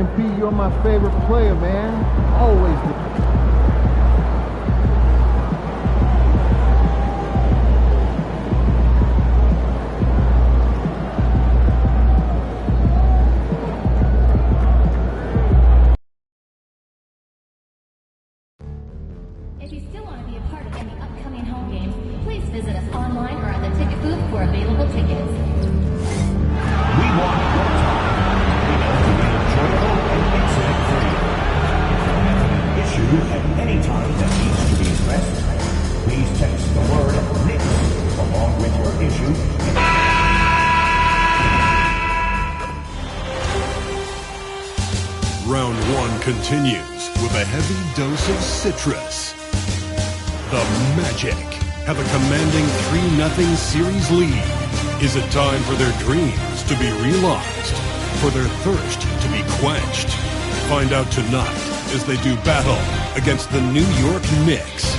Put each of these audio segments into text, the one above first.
MP, you're my favorite player, man. Always. If you still want to be a part of any upcoming home games, please visit us online or at the ticket booth for available tickets. We want your time. We know to be enjoyable and incident-free. Issue at any time that needs to be addressed. Please text the word NICS along with your issue. Round 1 continues with a heavy dose of citrus. The Magic have a commanding 3-0 series lead. Is it time for their dreams to be realized? For their thirst to be quenched? Find out tonight as they do battle against the New York Knicks.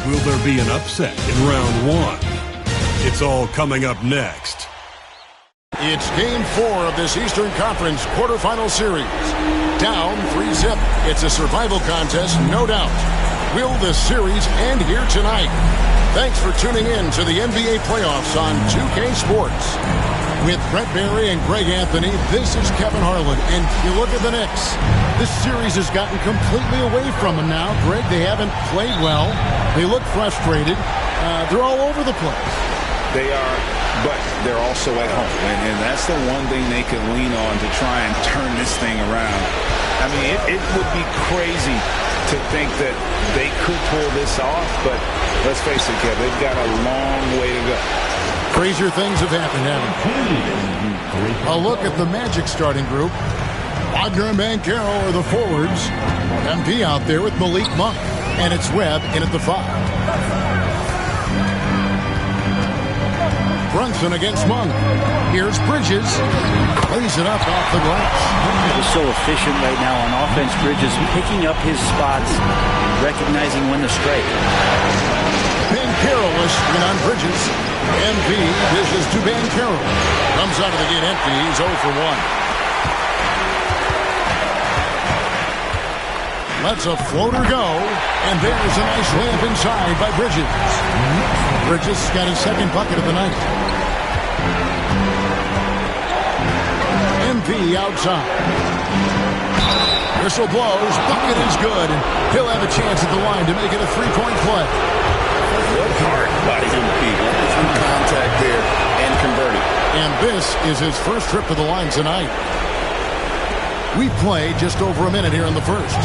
Will there be an upset in round 1? It's all coming up next. It's Game 4 of this Eastern Conference quarterfinal series. Down 3-zip. It's a survival contest, no doubt. Will the series end here tonight? Thanks for tuning in to the NBA playoffs on 2K Sports. With Brett Barry and Greg Anthony, this is Kevin Harlan. And you look at the Knicks. This series has gotten completely away from them now. Greg, they haven't played well. They look frustrated. They're all over the place. They are, but they're also at home. And that's the one thing they can lean on to try and turn this thing around. I mean, it would be crazy to think that they could pull this off, but let's face it, Kev, they've got a long way to go. Crazier things have happened, haven't they? A look at the Magic starting group. Wagner and Banchero are the forwards. MP out there with Malik Monk. And it's Webb in at the 5. Brunson against Monk. Here's Bridges. Lays it up off the glass. He's so efficient right now on offense. Bridges picking up his spots, recognizing when to strike. Banchero is screen on Bridges. MP dishes to Banchero. Comes out of the gate empty. He's 0 for 1. Lets a floater go. And there's a nice layup inside by Bridges. Bridges got his second bucket of the night. MP outside. Whistle blows. Bucket is good. And he'll have a chance at the line to make it a 3-point play. Good heart by MP. Through contact there and converting. And this is his first trip to the line tonight. We play just over a minute here in the first.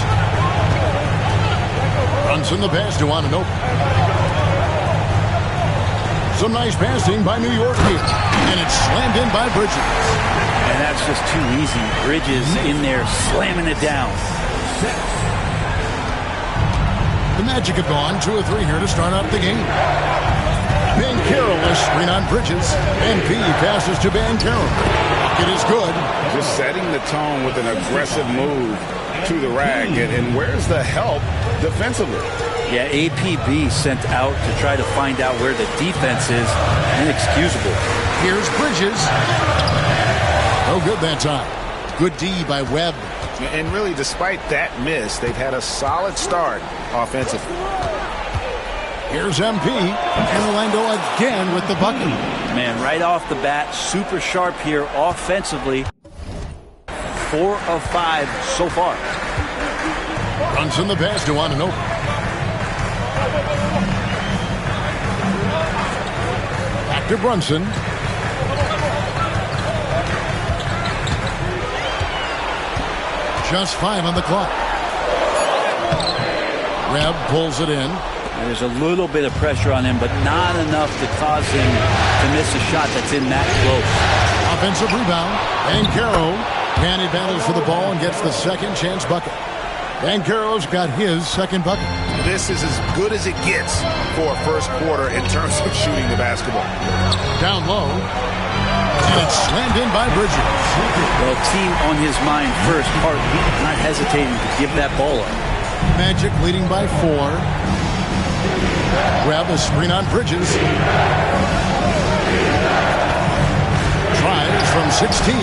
Brunson the pass to Anunoby. Some nice passing by New York here. And it's slammed in by Bridges. And that's just too easy. Bridges in there slamming it down. The Magic have gone 2 or 3 here to start out the game. Banchero is screen on Bridges. MP passes to Banchero. It is good. Just setting the tone with an aggressive move to the rack. And where's the help defensively? Yeah, APB sent out to try to find out where the defense is. Inexcusable. Here's Bridges. No good that time. Good D by Webb. And really, despite that miss, they've had a solid start offensively. Here's MP. And Orlando again with the bucket. Man, right off the bat, super sharp here offensively. 4 of 5 so far. Brunson the pass to Anunoby. Back to Brunson. Just 5 on the clock. Webb pulls it in. There's a little bit of pressure on him, but not enough to cause him to miss a shot that's in that close. Offensive rebound. Banchero. And he battles for the ball and gets the second chance bucket. Banchero's got his second bucket. This is as good as it gets for a first quarter in terms of shooting the basketball. Down low. And it's slammed in by Bridges. Well, team on his mind first. Hart not hesitating to give that ball up. Magic leading by 4. Webb a screen on Bridges. Tries from 16.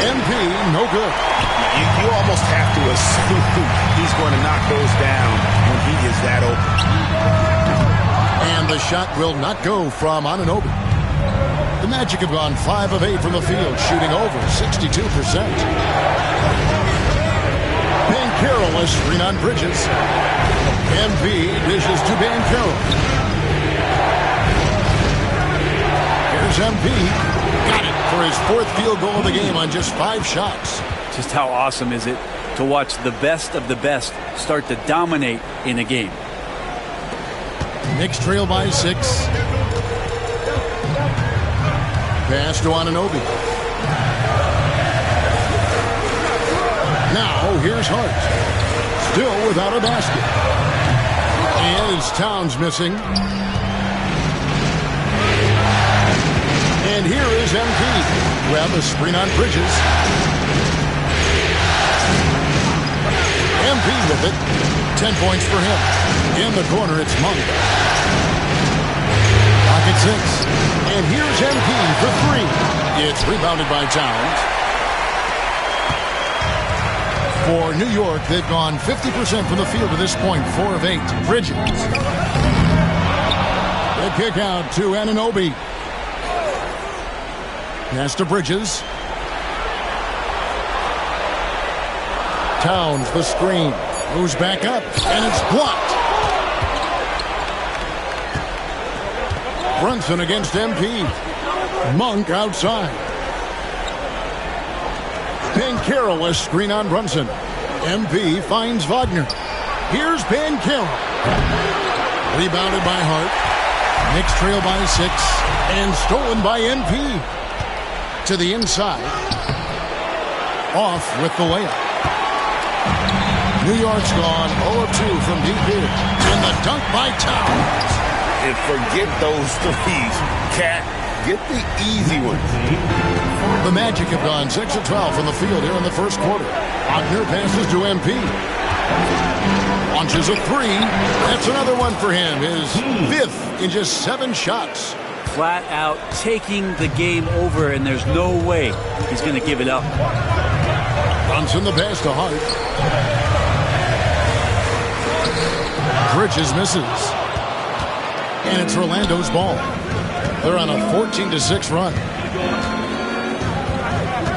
MP, no good. You almost have to assume he's going to knock those down when he is that open. And the shot will not go from Anunoby. The Magic have gone 5 of 8 from the field, shooting over 62%. Banchero, a screen on Bridges. MP dishes to Banchero. Here's MP. Got it for his 4th field goal of the game on just 5 shots. Just how awesome is it to watch the best of the best start to dominate in a game? Knicks trail by 6. Pass to Anunoby. Now here's Hart. Still without a basket. And it's Towns missing. And here is MP. Grab a screen on Bridges. MP with it. 10 points for him. In the corner, it's Monk. Pocket 6. And here's MP for 3. It's rebounded by Towns. For New York, they've gone 50% from the field to this point. 4 of 8. Bridges. The kick out to Anunoby. Pass to Bridges. Towns, the screen. Moves back up, and it's blocked. Brunson against MP. Monk outside. Banchero, a screen on Brunson. MP finds Wagner. Here's Banchero. Rebounded by Hart. Knicks trail by 6, and stolen by MP. To the inside. Off with the layup. New York's gone 0 of 2 from deep here. And the dunk by Towns. And forget those threes. Cat, get the easy ones. The Magic have gone 6 of 12 from the field here in the first quarter. Wagner passes to MP. Launches a 3. That's another one for him. His 5th in just 7 shots. Flat out taking the game over, and there's no way he's going to give it up. Brunson the pass to Hart. Bridges misses. And it's Orlando's ball. They're on a 14-6 run.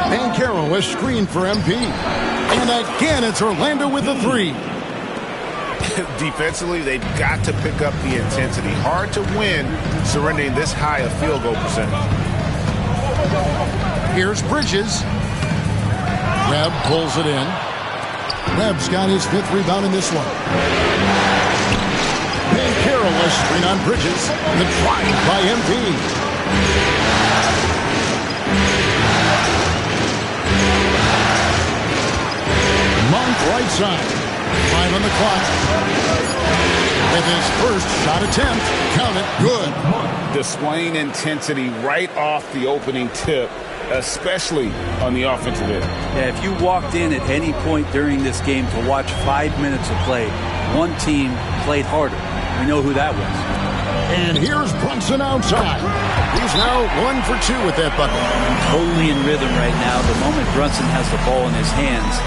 Banchero, a screen for MP. And again, it's Orlando with a 3. Defensively, they've got to pick up the intensity. Hard to win surrendering this high a field goal percentage. Here's Bridges. Webb pulls it in. Webb's got his 5th rebound in this one. Banchero, a screen on Bridges. The drive by MP. Monk right side. 5 on the clock. With his first shot attempt. Count it. Good. Displaying intensity right off the opening tip, especially on the offensive end. Yeah, if you walked in at any point during this game to watch 5 minutes of play, one team played harder. We know who that was. And here's Brunson outside. He's now 1 for 2 with that bucket. Totally in rhythm right now. The moment Brunson has the ball in his hands,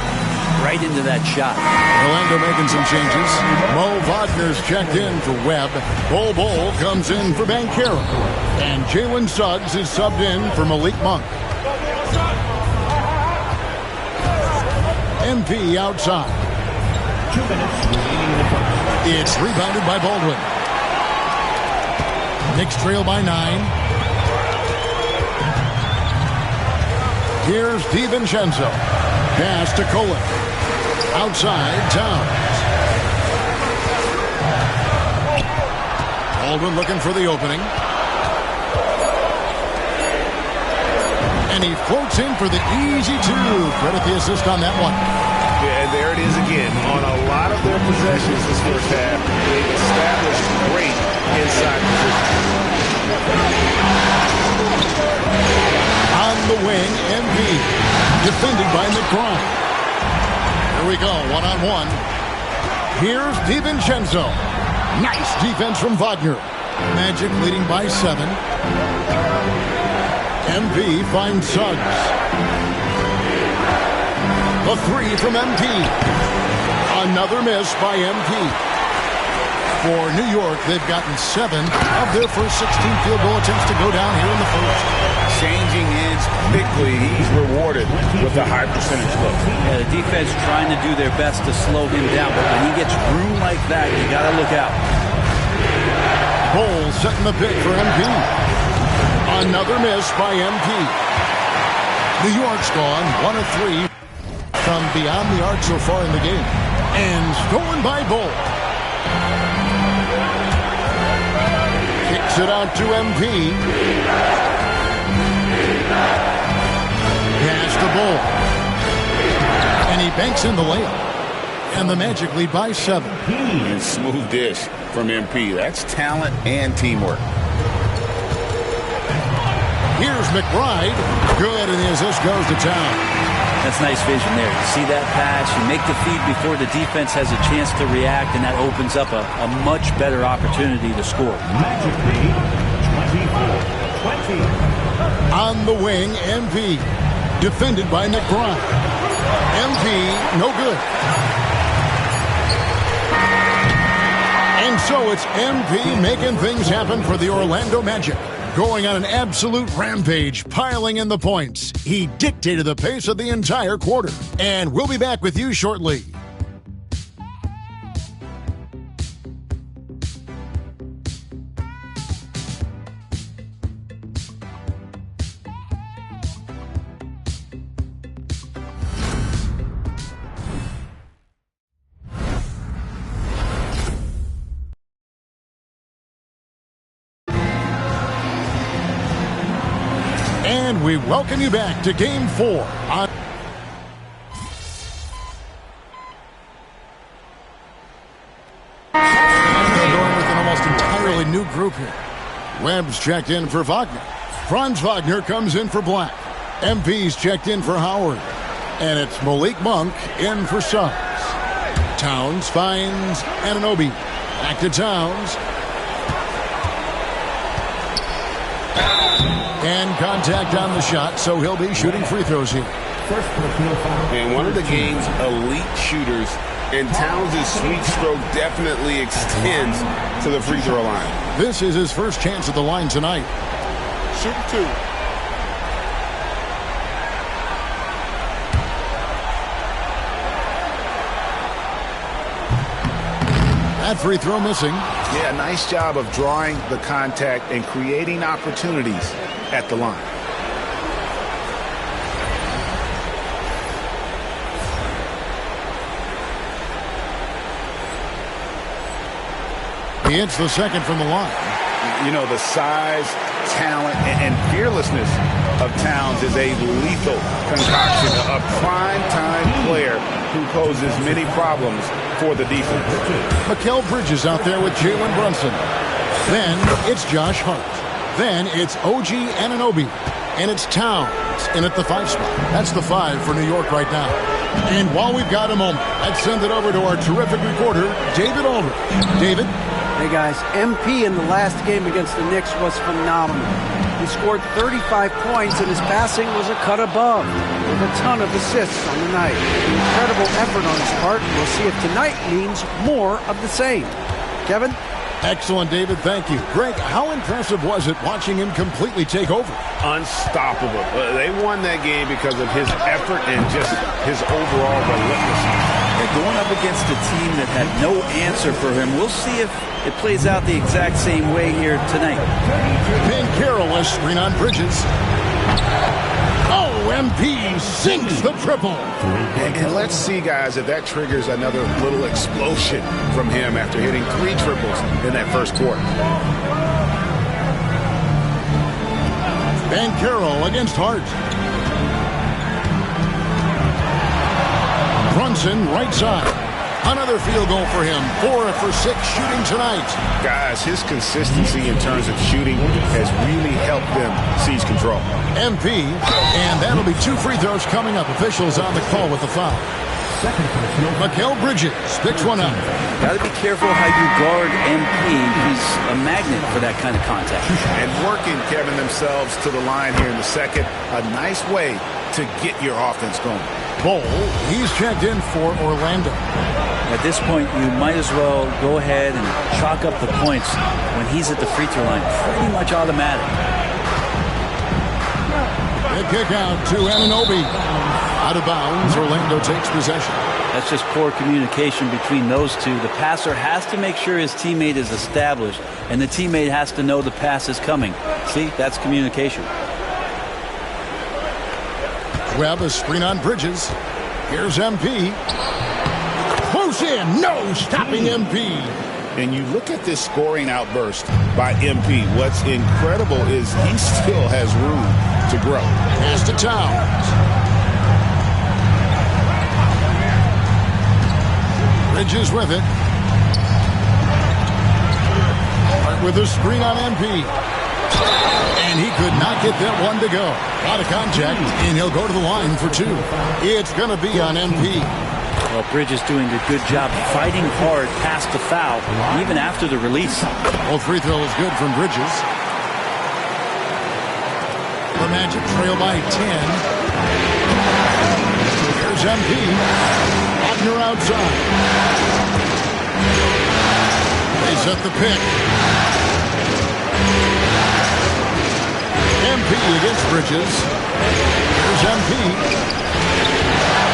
right into that shot. Orlando making some changes. Mo Wagner's checked in for Webb. Bol comes in for Banchero. And Jalen Suggs is subbed in for Malik Monk. MP outside. 2 minutes remaining in the first. It's rebounded by Baldwin. Knicks trail by 9. Here's DiVincenzo. Pass to Colin. Outside, Towns. Baldwin looking for the opening. And he floats in for the easy 2. Credit the assist on that one. Yeah, there it is again. On a lot of their possessions this first half, they've established great inside position. On the wing, MP. Defended by McBride. Here we go, 1-on-1. Here's DiVincenzo. Nice defense from Wagner. Magic leading by 7. MP finds Suggs. The three from MP. Another miss by MP. For New York, they've gotten 7 of their first 16 field goal attempts to go down here in the first. Changing ends quickly. He's rewarded with a high percentage look. Yeah, the defense trying to do their best to slow him down, but when he gets room like that, you got to look out. Bowles setting the pick for MP. Another miss by MP. New York's gone 1 of 3 from beyond the arc so far in the game. And stolen by Bowles. Kicks it out to MP. Pass to Bowles. And he banks in the layup. And the Magic lead by 7. And smooth dish from MP. That's talent and teamwork. Here's McBride. Good, and the assist goes to Town. That's nice vision there. You see that pass, you make the feed before the defense has a chance to react, and that opens up a much better opportunity to score. Magic lead, 24-20. On the wing, MP. Defended by McBride. MP, no good. And so it's MP making things happen for the Orlando Magic. Going on an absolute rampage, piling in the points. He dictated the pace of the entire quarter. And we'll be back with you shortly. And we welcome you back to Game 4. Going with an almost entirely new group here. Webb's checked in for Wagner. Franz Wagner comes in for Black. MP's checked in for Howard. And it's Malik Monk in for Suggs. Towns finds Anunoby. Back to Towns. And contact on the shot, so he'll be shooting free throws here. And one of the game's elite shooters, and Towns' sweet stroke definitely extends to the free throw line. This is his first chance at the line tonight. Shooting 2. That free throw missing. Yeah, nice job of drawing the contact and creating opportunities at the line. He hits the second from the line. You know, the size, talent, and fearlessness of Towns is a lethal concoction. A prime-time player who poses many problems for the defense. Mikal Bridges out there with Jalen Brunson. Then it's Josh Hart. Then it's OG Anunoby. And it's Towns in at the 5 spot. That's the 5 for New York right now. And while we've got a moment, let's send it over to our terrific reporter, David Aldridge. David? Hey guys, MP in the last game against the Knicks was phenomenal. He scored 35 points and his passing was a cut above, with a ton of assists on the night. Incredible effort on his part. We'll see if tonight means more of the same. Kevin? Excellent, David. Thank you. Greg, how impressive was it watching him completely take over? Unstoppable. They won that game because of his effort and just his overall relentlessness. They're going up against a team that had no answer for him. We'll see if it plays out the exact same way here tonight. Banchero will screen on Bridges. Oh, MP sinks the triple. And let's see, guys, if that triggers another little explosion from him after hitting 3 triples in that first quarter. Banchero against Hart. Brunson right side. Another field goal for him. 4 for 6 shooting tonight. Guys, his consistency in terms of shooting has really helped them seize control. MP, and that'll be 2 free throws coming up. Officials on the call with the foul. Mikal Bridges picks one up. Got to be careful how you guard MP. He's a magnet for that kind of contact. And working, Kevin, themselves to the line here in the second. A nice way to get your offense going. Bol, he's checked in for Orlando. At this point, you might as well go ahead and chalk up the points when he's at the free throw line. Pretty much automatic. The kick out to Anunoby. Out of bounds, Orlando takes possession. That's just poor communication between those two. The passer has to make sure his teammate is established, and the teammate has to know the pass is coming. See, that's communication. Webb, a screen on Bridges. Here's MP. Close in, no stopping MP. And you look at this scoring outburst by MP. What's incredible is he still has room to grow. Pass to Towns. Bridges with it. With a screen on MP. And he could not get that one to go. Out of contact, and he'll go to the line for two. It's going to be on MP. Well, Bridges doing a good job fighting hard past the foul, even after the release. Well, free throw is good from Bridges. The Magic trail by 10. Here's MP. Wagner outside. They set the pick. MP against Bridges. Here's MP.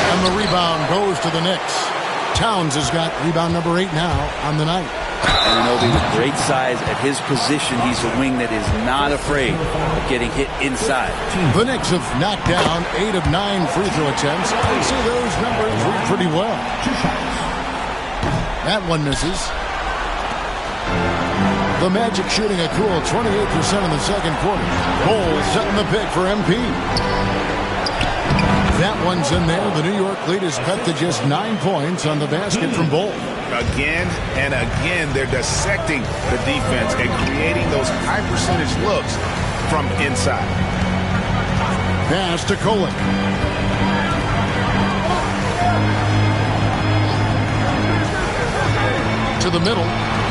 And the rebound goes to the Knicks. Towns has got rebound number 8 now on the night. And Anunoby with great size at his position. He's a wing that is not afraid of getting hit inside. The Knicks have knocked down 8 of 9 free throw attempts. I see those numbers read pretty well. That one misses. The Magic shooting a cool 28% in the second quarter. Bol setting the pick for MP. That one's in there. The New York lead is cut to just 9 points on the basket from Bol. Again and again, they're dissecting the defense and creating those high percentage looks from inside. Pass to Kolek. To the middle.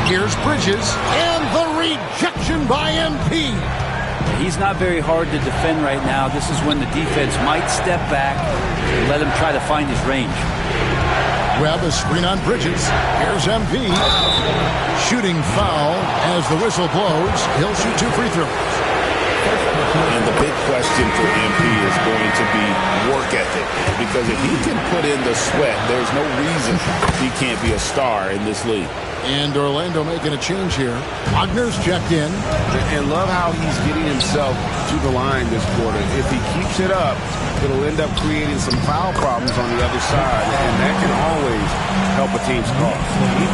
Here's Bridges, and the rejection by MP. He's not very hard to defend right now. This is when the defense might step back and let him try to find his range. Webb, a screen on Bridges. Here's MP. Shooting foul as the whistle blows. He'll shoot 2 free throws. And the big question for MP is going to be work ethic. Because if he can put in the sweat, there's no reason he can't be a star in this league. And Orlando making a change here. Wagner's checked in. And love how he's getting himself to the line this quarter. If he keeps it up, it'll end up creating some foul problems on the other side. And that can always help a team's cause.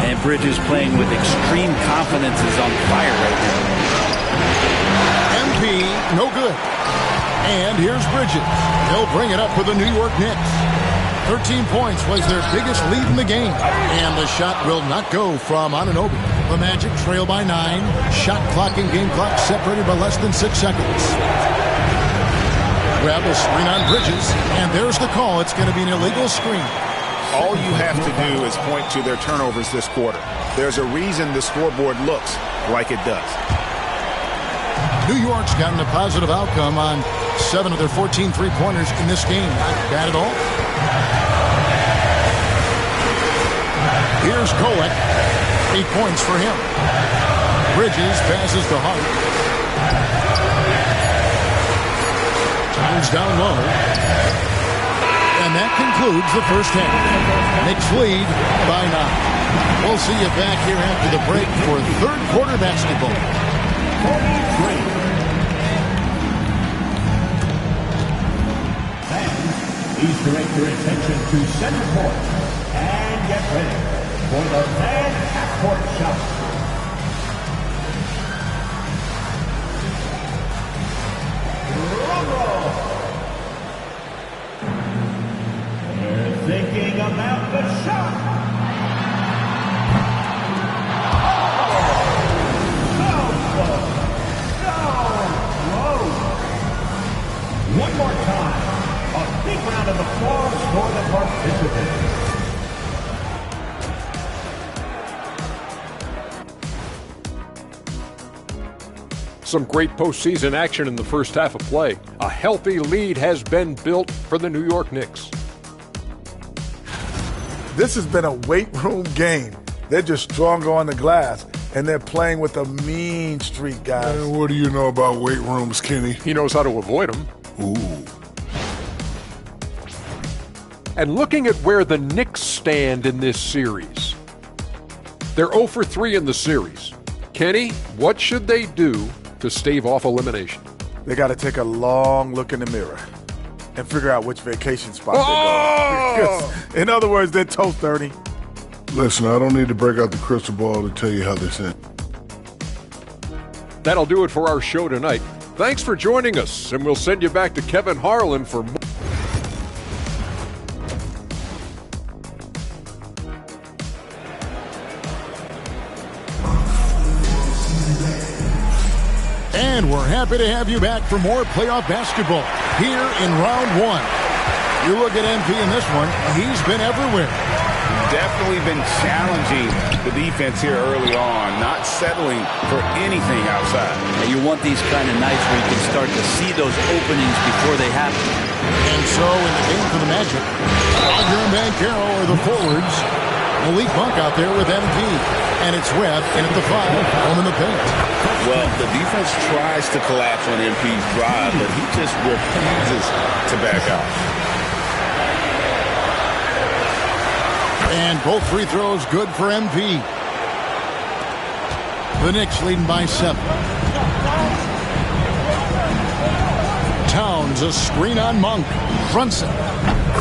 And Bridges playing with extreme confidence is on fire right now. MP, no good. And here's Bridges. He'll bring it up for the New York Knicks. 13 points was their biggest lead in the game. And the shot will not go from Anunoby. The Magic trail by 9. Shot clock and game clock separated by less than 6 seconds. Grab a screen on Bridges. And there's the call. It's going to be an illegal screen. All you have to do is point to their turnovers this quarter. There's a reason the scoreboard looks like it does. New York's gotten a positive outcome on 7 of their 14 three-pointers in this game. Not bad at all. Here's Kolek. 8 points for him. Bridges passes to Hart. Towns down low. And that concludes the first half. Knicks lead by 9. We'll see you back here after the break for third quarter basketball. Please direct your attention to center court and get ready for the Van Half-Court Shot. They're thinking about the shot. One more time. A big round of applause for the participants. Some great postseason action in the first half of play. A healthy lead has been built for the New York Knicks. This has been a weight room game. They're just stronger on the glass, and they're playing with a mean streak, guys. What do you know about weight rooms, Kenny? He knows how to avoid them. Ooh. And looking at where the Knicks stand in this series, they're 0 for 3 in the series. Kenny, what should they do to stave off elimination? They got to take a long look in the mirror and figure out which vacation spot they're going. In other words, they're toast, Ernie. Listen, I don't need to break out the crystal ball to tell you how this ends. That'll do it for our show tonight. Thanks for joining us, and we'll send you back to Kevin Harlan for more. And we're happy to have you back for more playoff basketball here in round one. You look at MP in this one, he's been everywhere. Definitely been challenging the defense here early on, not settling for anything outside. And you want these kind of nights where you can start to see those openings before they happen. And so in the game for the Magic, Roger and Banchero are the forwards. Malik Monk out there with MP. And it's Webb in at the 5, home in the paint. Well, the defense tries to collapse on MP's drive, but he just refuses to back out. And both free throws good for MP. The Knicks leading by 7. Towns, a screen on Monk. Brunson.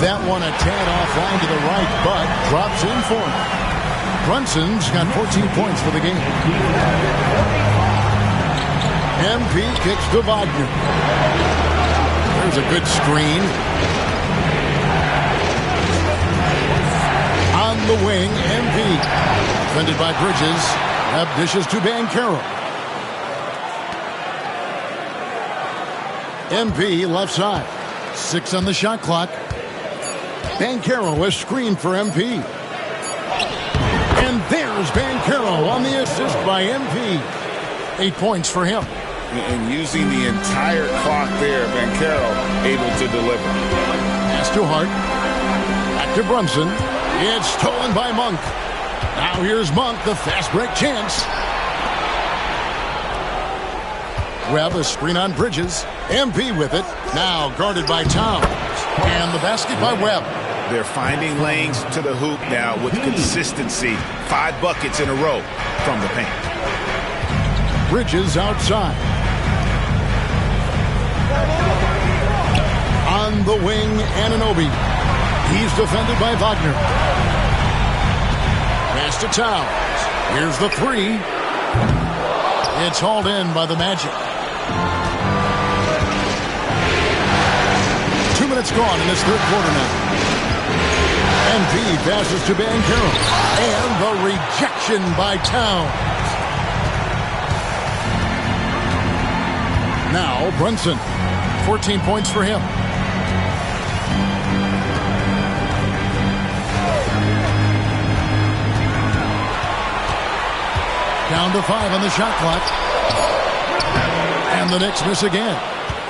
That one a tad offline to the right, but drops in for him. Brunson's got 14 points for the game. MP kicks to Wagner. There's a good screen. On the wing, MP. Defended by Bridges. Webb dishes to Banchero. MP left side. 6 on the shot clock. Banchero is screened for MP. And there's Banchero on the assist by MP. 8 points for him. And using the entire clock there, Banchero able to deliver. Pass to Hart. Back to Brunson. It's stolen by Monk. Now here's Monk, the fast break chance. Webb, a screen on Bridges. MP with it. Now guarded by Towns. And the basket by Webb. They're finding lanes to the hoop now with consistency. 5 buckets in a row from the paint. Bridges outside. On the wing, Anunoby. He's defended by Wagner. Pass to Towns. Here's the 3. It's hauled in by the Magic. 2 minutes gone in this third quarter now. MP passes to Banchero. And the rejection by Towns. Now Brunson. 14 points for him. Down to 5 on the shot clock. And the Knicks miss again.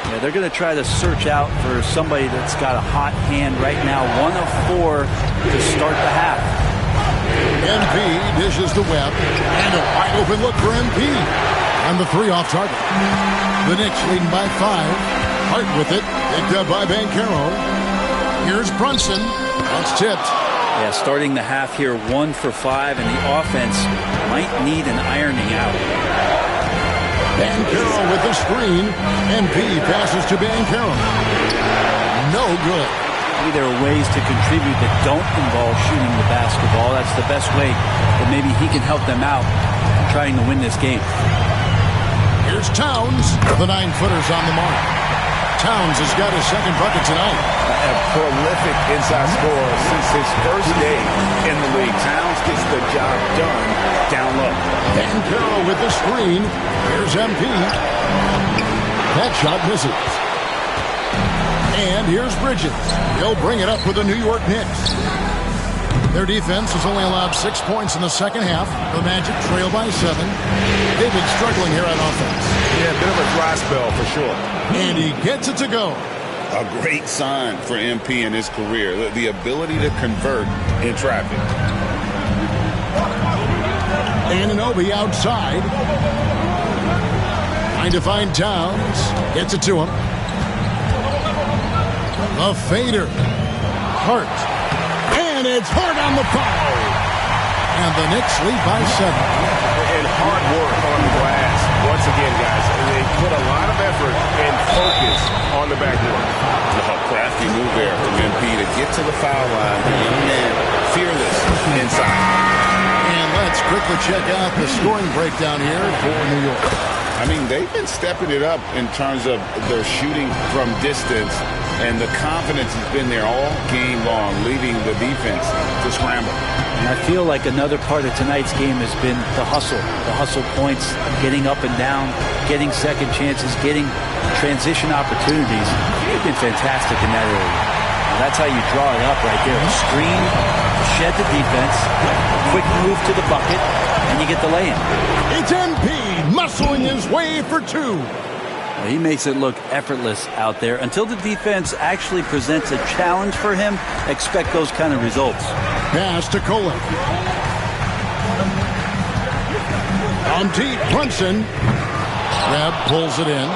Yeah, they're going to try to search out for somebody that's got a hot hand right now. 1 of 4 to start the half. MP dishes to Webb. And a wide open look for MP. And the 3 off target. The Knicks leading by 5. Hart with it. Picked up by Banchero. Here's Brunson. That's tipped. Yeah, starting the half here 1 for 5, and the offense might need an ironing out. Banchero with the screen. MP passes to Banchero. No good. Maybe there are ways to contribute that don't involve shooting the basketball. That's the best way that maybe he can help them out in trying to win this game. Here's Towns. The 9-footer's on the mark. Towns has got his second bucket tonight. A prolific inside scorer since his first day in the league. Towns gets the job done down low. Banchero with the screen. Here's MP. That shot misses. And here's Bridges. He'll bring it up with the New York Knicks. Their defense has only allowed 6 points in the second half. The Magic trail by 7. They've been struggling here on offense. Yeah, a bit of a dry spell for sure. And he gets it to go. A great sign for MP in his career, the ability to convert in traffic. Anunoby outside. Trying to find Towns. Gets it to him. The fader. Hart. And it's Hart on the foul. And the Knicks lead by 7. And hard work on the glass. Once again, guys, they put a lot of effort and focus on the backboard. A crafty move there from MP to get to the foul line. The young man, fearless inside. And let's quickly check out the scoring breakdown here for New York. I mean, they've been stepping it up in terms of their shooting from distance, and the confidence has been there all game long, leading the defense to scramble. And I feel like another part of tonight's game has been the hustle points, getting up and down, getting second chances, getting transition opportunities. They've been fantastic in that area. And that's how you draw it up right there. A screen, shed the defense, quick move to the bucket, and you get the lay-in. It's MP muscling his way for 2. Well, he makes it look effortless out there. Until the defense actually presents a challenge for him, expect those kind of results. Pass to Kolek. On deep, Brunson. Webb pulls it in.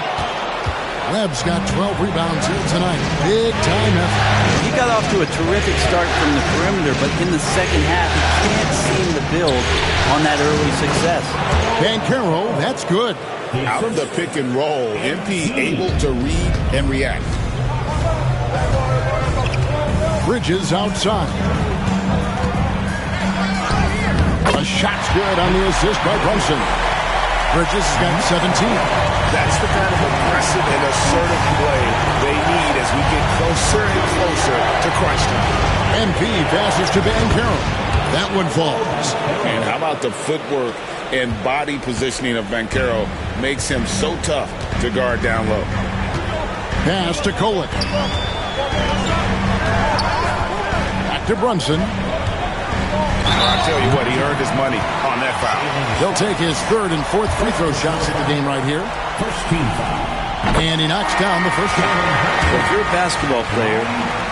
Webb's got 12 rebounds here tonight. Big time effort. He got off to a terrific start from the perimeter, but in the second half, he can't seem to build on that early success. Banchero, that's good. Out of the pick and roll, MP able to read and react. Bridges outside. A shot's good on the assist by Brunson. Bridges has got 17. That's the kind of aggressive and assertive play they need as we get closer and closer to crunch time. MP passes to Banchero. That one falls. And how about the footwork and body positioning of Banchero makes him so tough to guard down low. Pass to Kolek. Back to Brunson. I'll tell you what, he earned his money on that foul. He'll take his 3rd and 4th free throw shots at the game right here. First team foul. And he knocks down the first one. So if you're a basketball player,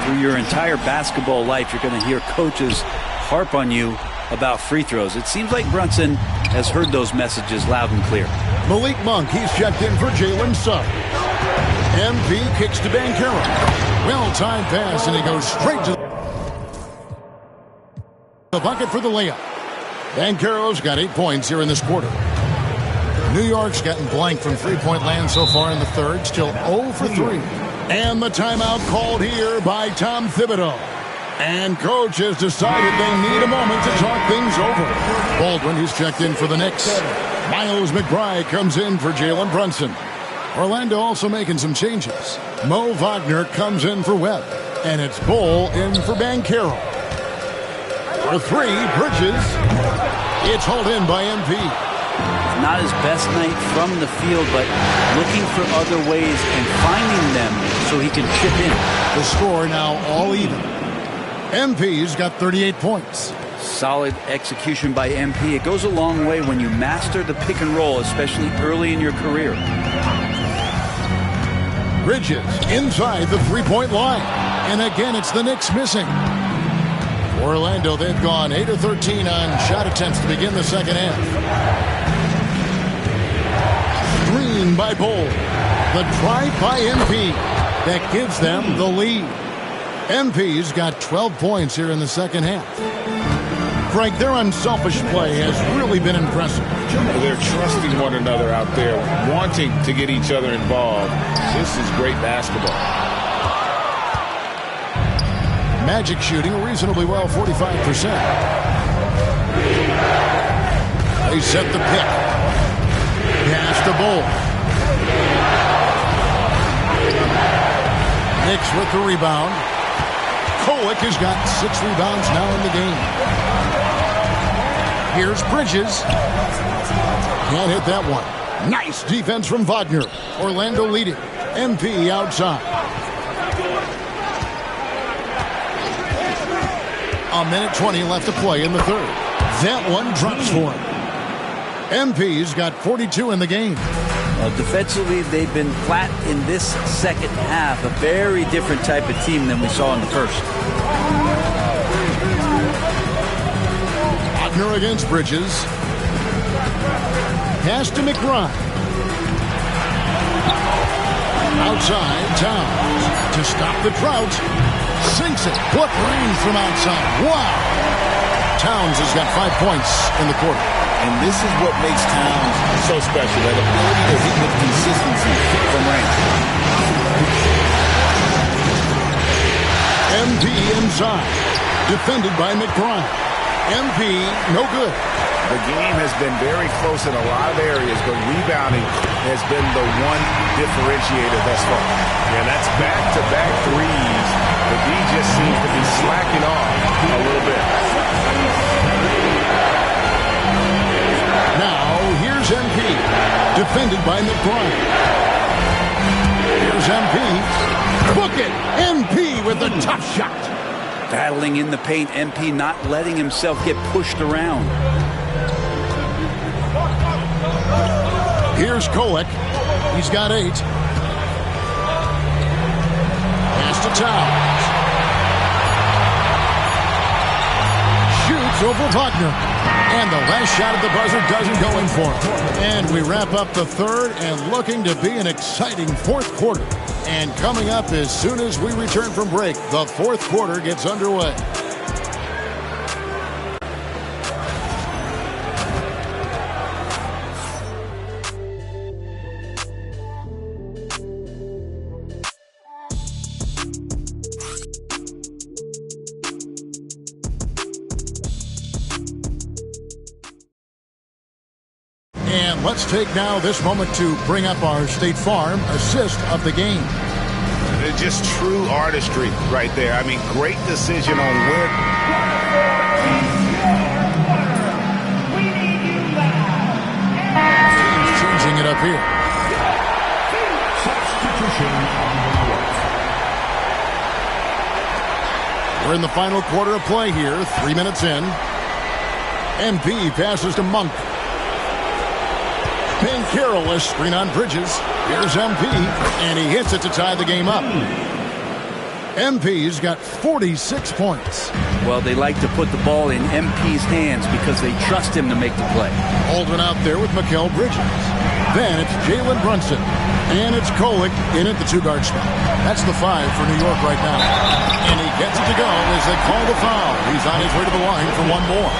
through your entire basketball life, you're going to hear coaches harp on you about free throws. It seems like Brunson has heard those messages loud and clear. Malik Monk, he's checked in for Jalen Suggs. MP kicks to Banchero. Well-timed pass, and he goes straight to the bucket for the layup. Banchero's got 8 points here in this quarter. New York's gotten blank from three-point land so far in the third, still 0 for 3. And the timeout called here by Tom Thibodeau. And coach has decided they need a moment to talk things over. Baldwin, he's checked in for the Knicks. Miles McBride comes in for Jalen Brunson. Orlando also making some changes. Mo Wagner comes in for Webb. And it's Bull in for Banchero. For 3, Bridges. It's hauled in by MP. Not his best night from the field, but looking for other ways and finding them so he can chip in. The score now all even. MP's got 38 points. Solid execution by MP. It goes a long way when you master the pick and roll, especially early in your career. Bridges inside the three-point line. And again, it's the Knicks missing. Orlando, they've gone 8 of 13 on shot attempts to begin the second half. Screen by Bull. The drive by MP. That gives them the lead. MP's got 12 points here in the second half. Frank, their unselfish play has really been impressive. They're trusting one another out there, wanting to get each other involved. This is great basketball. Magic shooting reasonably well, 45%. They set the pick. Pass to Bull. Knicks with the rebound. Kolek has got 6 rebounds now in the game. Here's Bridges. Can't hit that one. Nice defense from Wagner. Orlando leading. MP outside. A minute 20 left to play in the third. That one drops for him. MP's got 42 in the game. Defensively, they've been flat in this second half. A very different type of team than we saw in the first. Wagner against Bridges. Pass to McBride. Outside, Towns to stop the drought. Sinks it. What range from outside. Wow. Towns has got 5 points in the quarter. And this is what makes Towns so special, that ability to hit with consistency from range. MP inside. Defended by McBride. MP, no good. The game has been very close in a lot of areas, but rebounding has been the one differentiator thus far. Yeah, that's back-to-back threes. The D just seems to be slacking off a little bit. Now, here's MP. Defended by McBride. Here's MP. Book it! MP with the tough shot. Battling in the paint, MP not letting himself get pushed around. Here's Kolek. He's got 8. Pass to Towns. Shoots over Wagner. And the last shot at the buzzer doesn't go in for him. And we wrap up the third and looking to be an exciting fourth quarter. And coming up as soon as we return from break, the fourth quarter gets underway. And let's take now this moment to bring up our State Farm assist of the game. It's just true artistry right there. I mean, great decision on where. Team's changing it up here. Substitution on the court. We're in the final quarter of play here. 3 minutes in. MP passes to Monk. Payne Carroll, screen on Bridges. Here's MP, and he hits it to tie the game up. MP's got 46 points. Well, they like to put the ball in MP's hands because they trust him to make the play. Aldrin out there with Mikal Bridges. Then it's Jalen Brunson. And it's Kolek in at the 2-guard spot. That's the 5 for New York right now. And he gets it to go as they call the foul. He's on his way to the line for one more.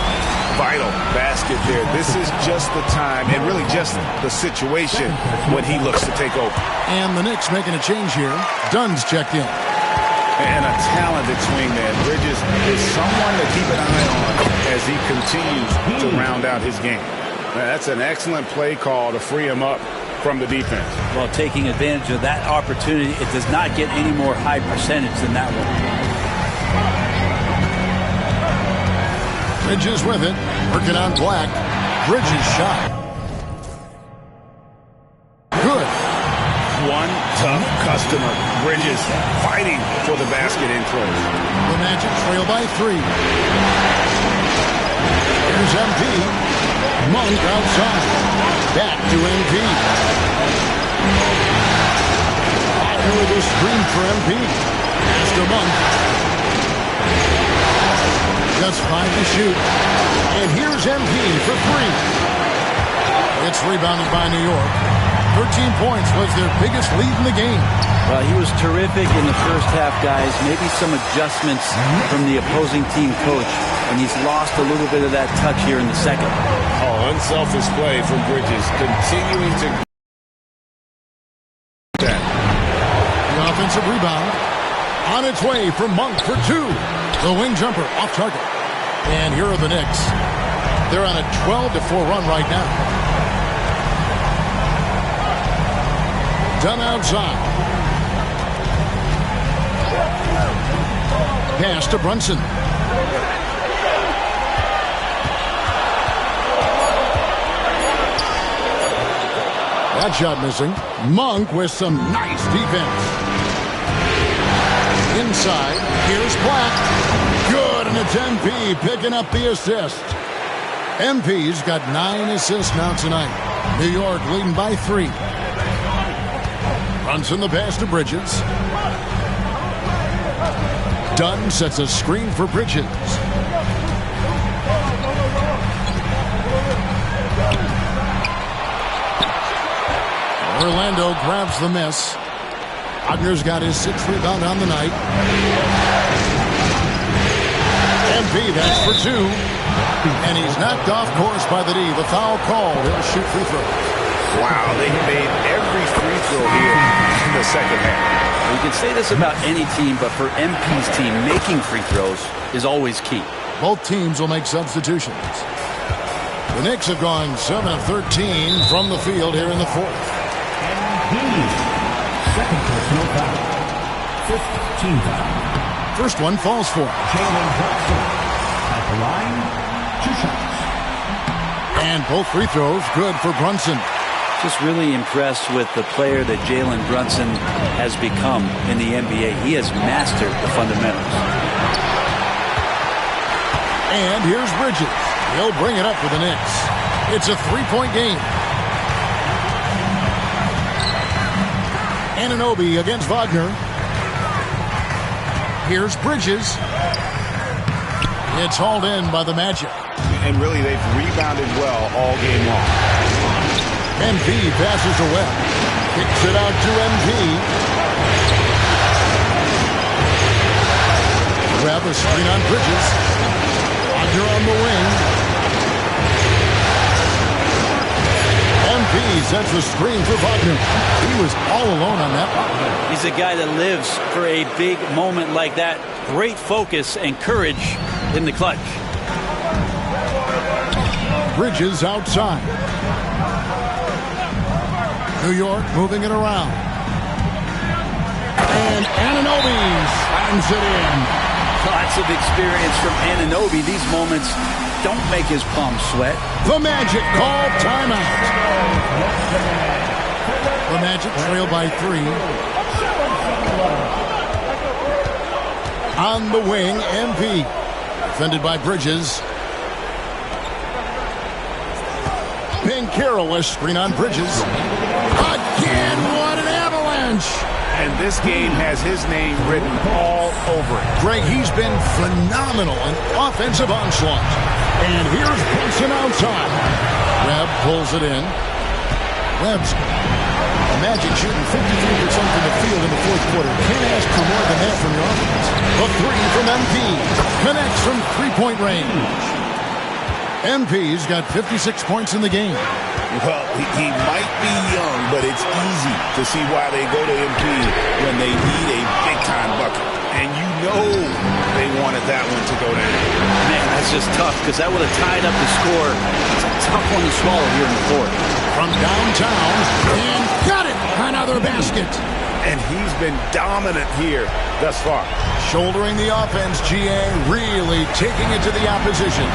Vital basket there. This is just the time and really just the situation when he looks to take over. And the Knicks making a change here. Dunn's checked in. And a talented swingman. Bridges is someone to keep an eye on as he continues to round out his game. That's an excellent play call to free him up from the defense. Well, taking advantage of that opportunity, it does not get any more high percentage than that one. Bridges with it. Working on Black. Bridges shot. Good. One tough customer. Bridges fighting for the basket in close. The Magic trail by 3. Here's MP. Monk outside. Back to MP. Wagner with a screen for MP. Pass to Monk. Just 5 to shoot. And here's MP for 3. It's rebounded by New York. 13 points was their biggest lead in the game. Well, he was terrific in the first half, guys. Maybe some adjustments from the opposing team coach. And he's lost a little bit of that touch here in the second. Oh, unselfish play from Bridges. Continuing to... The offensive rebound. On its way from Monk for 2. The wing jumper off target. And here are the Knicks. They're on a 12-4 run right now. Dunn outside. Pass to Brunson. That shot missing. Monk with some nice defense. Inside, here's Black. Good, and it's MP picking up the assist. MP's got 9 assists now tonight. New York leading by 3. Brunson the pass to Bridges. Dunn sets a screen for Bridges. Orlando grabs the miss. Wagner's got his 6th rebound on the night. MP, that's for 2. And he's knocked off course by the D. The foul called. He'll shoot free throws. Wow, they made every free throw here in the second half. You can say this about any team, but for MP's team, making free throws is always key. Both teams will make substitutions. The Knicks have gone 7 of 13 from the field here in the 4th. Second personal foul. 5th team foul. First one falls for Jalen Brunson at the line. 2 shots. And both free throws good for Brunson. Just really impressed with the player that Jalen Brunson has become in the NBA. He has mastered the fundamentals. And here's Bridges. He'll bring it up for the Knicks. It's a 3-point game. Anunoby against Wagner. Here's Bridges. It's hauled in by the Magic. And really, they've rebounded well all game long. MP passes to Webb. Kicks it out to MP. Webb a screen on Bridges. Wagner on the wing. MP sets the screen for Wagner. He was all alone on that one. He's a guy that lives for a big moment like that. Great focus and courage in the clutch. Bridges outside. New York moving it around. And Anunoby slams it in. Lots of experience from Anunoby. These moments don't make his palms sweat. The Magic call timeout. The Magic trail by 3. On the wing, MP. Defended by Bridges. Banchero, a screen on Bridges. Again, what an avalanche! And this game has his name written all over it. Greg, he's been phenomenal in offensive onslaught. And here's Brunson outside. Webb pulls it in. Webb's the Magic shooting 53% from the field in the 4th quarter. Can't ask for more than that from your offense. A 3 from MP. Connects from 3-point range. MP's got 56 points in the game. Well, he might be young, but it's easy to see why they go to MP when they need a big-time bucket. And you know they wanted that one to go to him. Man, that's just tough because that would have tied up the score. It's a tough one to swallow here in the 4th. From downtown, and got it! Another basket. And he's been dominant here thus far. Shouldering the offense, GA, really taking it to the opposition.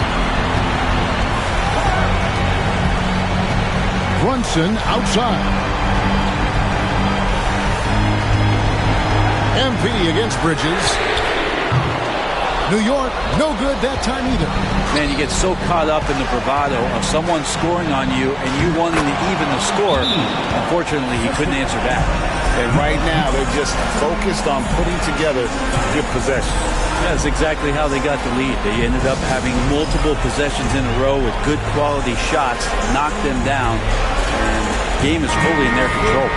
Brunson outside. MP against Bridges. New York, no good that time either. Man, you get so caught up in the bravado of someone scoring on you and you wanting to even the score. Unfortunately, he couldn't answer back. And right now, they're just focused on putting together good possession. That's exactly how they got the lead. They ended up having multiple possessions in a row with good quality shots, knocked them down, and the game is fully in their control.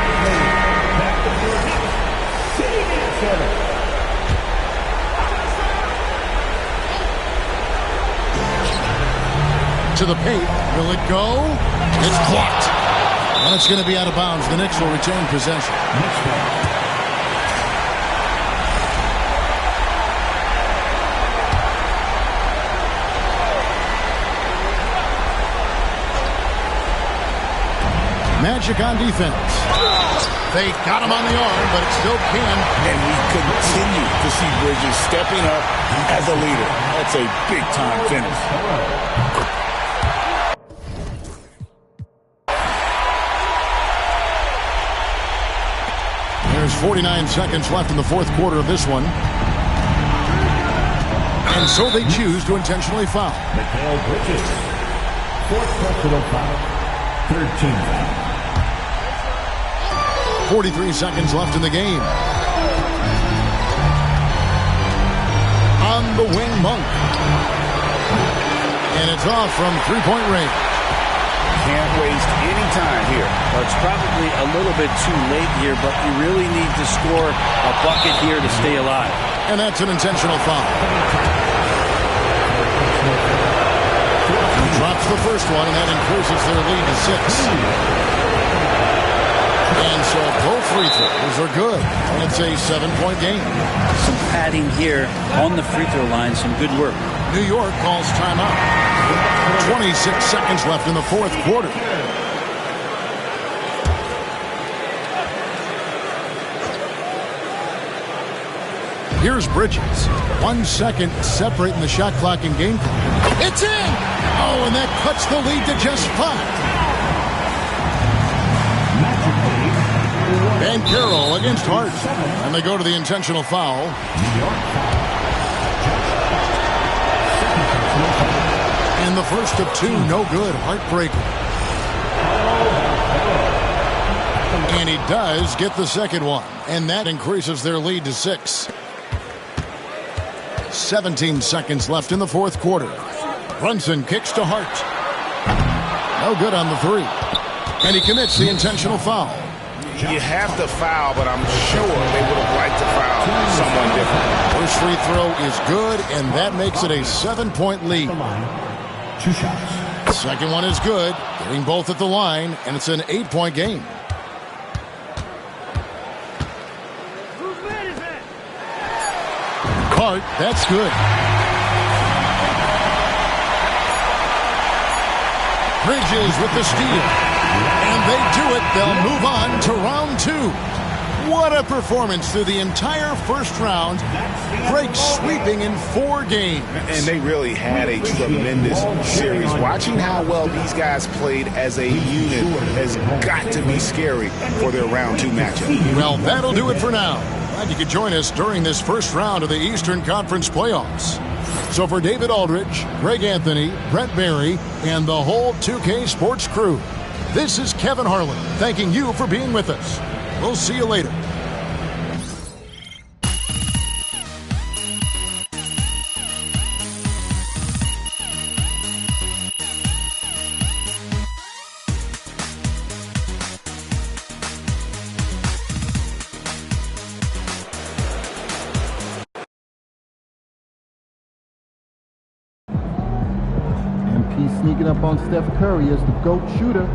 To the paint. Will it go? It's blocked. And it's going to be out of bounds. The Knicks will retain possession. Magic on defense. They got him on the arm, but it still can. And we continue to see Bridges stepping up as a leader. That's a big-time finish. There's 49 seconds left in the 4th quarter of this one. And so they choose to intentionally foul. Mikal Bridges. 4th personal foul. 13 foul. 43 seconds left in the game. On the wing, Monk. And it's off from three-point range. Can't waste any time here. Well, it's probably a little bit too late here, but you really need to score a bucket here to stay alive. And that's an intentional foul. He drops the first one, and that increases their lead to 6. And so both free throws are good. And it's a 7-point game. Some padding here on the free throw line. Some good work. New York calls timeout. 26 seconds left in the fourth quarter. Here's Bridges. 1 second separating the shot clock and game clock. It's in! Oh, and that cuts the lead to just 5. And Carroll against Hart. And they go to the intentional foul. And the first of 2, no good. Heartbreaker. And he does get the second one. And that increases their lead to 6. 17 seconds left in the fourth quarter. Brunson kicks to Hart. No good on the 3. And he commits the intentional foul. You have to foul, but I'm sure they would have liked to foul someone different. First free throw is good, and that makes it a 7-point lead. 2 shots. Second one is good, getting both at the line, and it's an 8-point game. Hart, that's good. Bridges with the steal. And they do it. They'll move on to round 2. What a performance through the entire first round. Break sweeping in 4 games. And they really had a tremendous series. Watching how well these guys played as a unit has got to be scary for their round 2 matchup. Well, that'll do it for now. Glad you could join us during this first round of the Eastern Conference playoffs. So for David Aldridge, Greg Anthony, Brent Barry, and the whole 2K Sports crew, this is Kevin Harlan thanking you for being with us. We'll see you later. MP sneaking up on Steph Curry as the GOAT shooter.